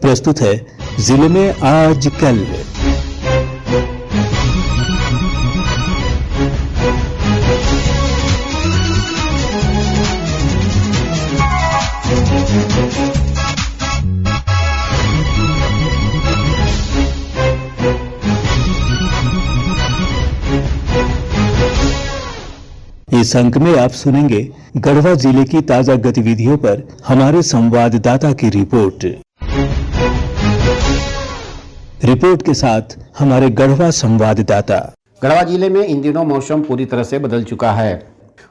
प्रस्तुत है जिले में आज कल। इस अंक में आप सुनेंगे गढ़वा जिले की ताजा गतिविधियों पर हमारे संवाददाता की रिपोर्ट के साथ हमारे गढ़वा संवाददाता। गढ़वा जिले में इन दिनों मौसम पूरी तरह से बदल चुका है।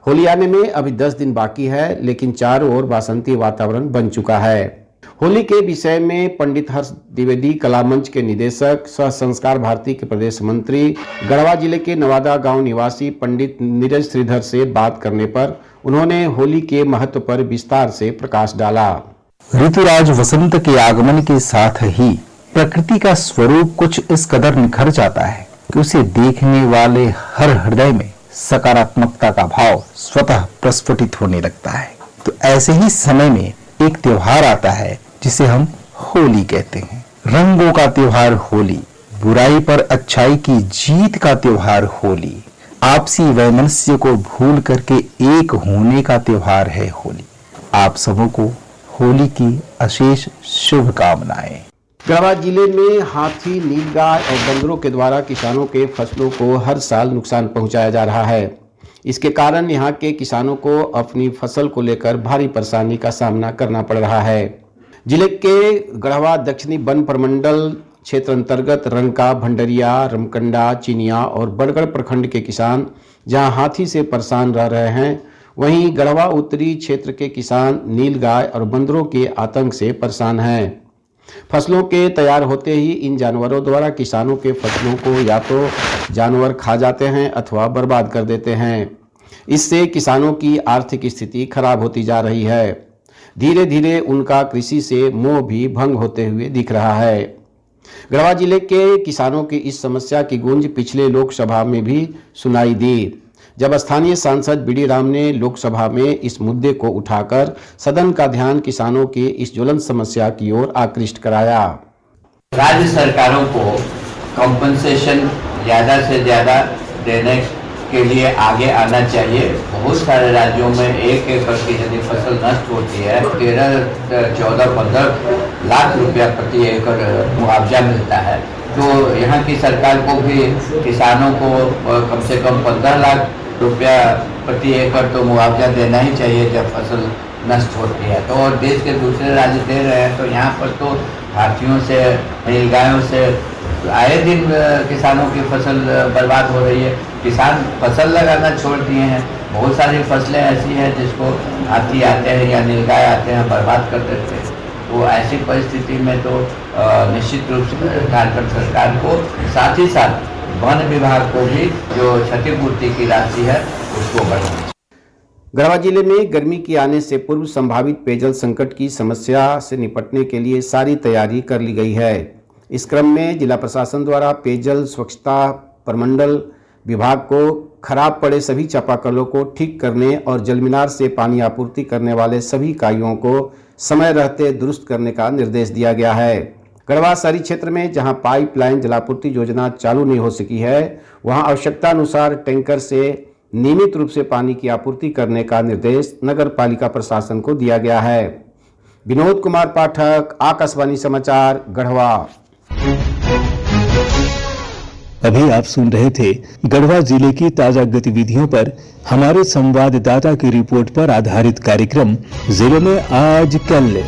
होली आने में अभी 10 दिन बाकी है, लेकिन चारों ओर वासंती वातावरण बन चुका है। होली के विषय में पंडित हर्ष द्विवेदी कला मंच के निदेशक सह संस्कार भारती के प्रदेश मंत्री गढ़वा जिले के नवादा गांव निवासी पंडित नीरज श्रीधर से बात करने पर उन्होंने होली के महत्व पर विस्तार से प्रकाश डाला। ऋतुराज वसंत के आगमन के साथ ही प्रकृति का स्वरूप कुछ इस कदर निखर जाता है कि उसे देखने वाले हर हृदय में सकारात्मकता का भाव स्वतः प्रस्फुटित होने लगता है। तो ऐसे ही समय में एक त्योहार आता है जिसे हम होली कहते हैं। रंगों का त्योहार होली, बुराई पर अच्छाई की जीत का त्योहार होली, आपसी वैमनस्य को भूल करके एक होने का त्योहार है होली। आप सबों को होली की अशेष शुभकामनाएं। गढ़वा जिले में हाथी, नीलगाय और बंदरों के द्वारा किसानों के फसलों को हर साल नुकसान पहुंचाया जा रहा है। इसके कारण यहां के किसानों को अपनी फसल को लेकर भारी परेशानी का सामना करना पड़ रहा है। जिले के गढ़वा दक्षिणी वन प्रमंडल क्षेत्र अंतर्गत रंका, भंडरिया, रमकंडा, चिनिया और बड़गढ़ प्रखंड के किसान जहां हाथी से परेशान रह रहे हैं, वहीं गढ़वा उत्तरी क्षेत्र के किसान नीलगाय और बंदरों के आतंक से परेशान हैं। फसलों के तैयार होते ही इन जानवरों द्वारा किसानों के फसलों को या तो जानवर खा जाते हैं अथवा बर्बाद कर देते हैं। इससे किसानों की आर्थिक स्थिति खराब होती जा रही है। धीरे धीरे उनका कृषि से मोह भी भंग होते हुए दिख रहा है। गढ़वा जिले के किसानों की इस समस्या की गूंज पिछले लोकसभा में भी सुनाई दी, जब स्थानीय सांसद बीडी राम ने लोकसभा में इस मुद्दे को उठाकर सदन का ध्यान किसानों की इस ज्वलंत समस्या की ओर आकृष्ट कराया। राज्य सरकारों को कॉम्पनसेशन ज़्यादा से ज़्यादा देने के लिए आगे आना चाहिए। बहुत सारे राज्यों में 1 एकड़ की यदि फसल नष्ट होती है 13, 14, 15 लाख रुपया प्रति एकड़ मुआवजा मिलता है। तो यहाँ की सरकार को भी किसानों को कम से कम 15 लाख रुपया प्रति एकड़ तो मुआवजा देना ही चाहिए जब फसल नष्ट होती है। तो और देश के दूसरे राज्य दे रहे हैं, तो यहाँ पर तो हाथियों से, नीलगायों से आए दिन किसानों की फसल बर्बाद हो रही है। किसान फसल लगाना छोड़ दिए हैं। बहुत सारी फसलें ऐसी हैं जिसको हाथी आते हैं या नीलगाय आते हैं, बर्बाद कर देते हैं। तो ऐसी परिस्थिति में तो निश्चित रूप से झारखंड सरकार को साथ ही साथ वन विभाग को भी जो क्षतिपूर्ति की राशि है उसको बढ़ाना। गढ़वा जिले में गर्मी के आने से पूर्व संभावित पेयजल संकट की समस्या से निपटने के लिए सारी तैयारी कर ली गई है। इस क्रम में जिला प्रशासन द्वारा पेयजल स्वच्छता प्रमंडल विभाग को खराब पड़े सभी चापाकलों को ठीक करने और जलमीनार से पानी आपूर्ति करने वाले सभी इकाइयों को समय रहते दुरुस्त करने का निर्देश दिया गया है। गढ़वा शहरी क्षेत्र में जहां पाइपलाइन जलापूर्ति योजना चालू नहीं हो सकी है, वहां आवश्यकता अनुसार टैंकर से नियमित रूप से पानी की आपूर्ति करने का निर्देश नगर पालिका प्रशासन को दिया गया है। विनोद कुमार पाठक, आकाशवाणी समाचार, गढ़वा। अभी आप सुन रहे थे गढ़वा जिले की ताजा गतिविधियों पर हमारे संवाददाता की रिपोर्ट पर आधारित कार्यक्रम जिले में आज कल।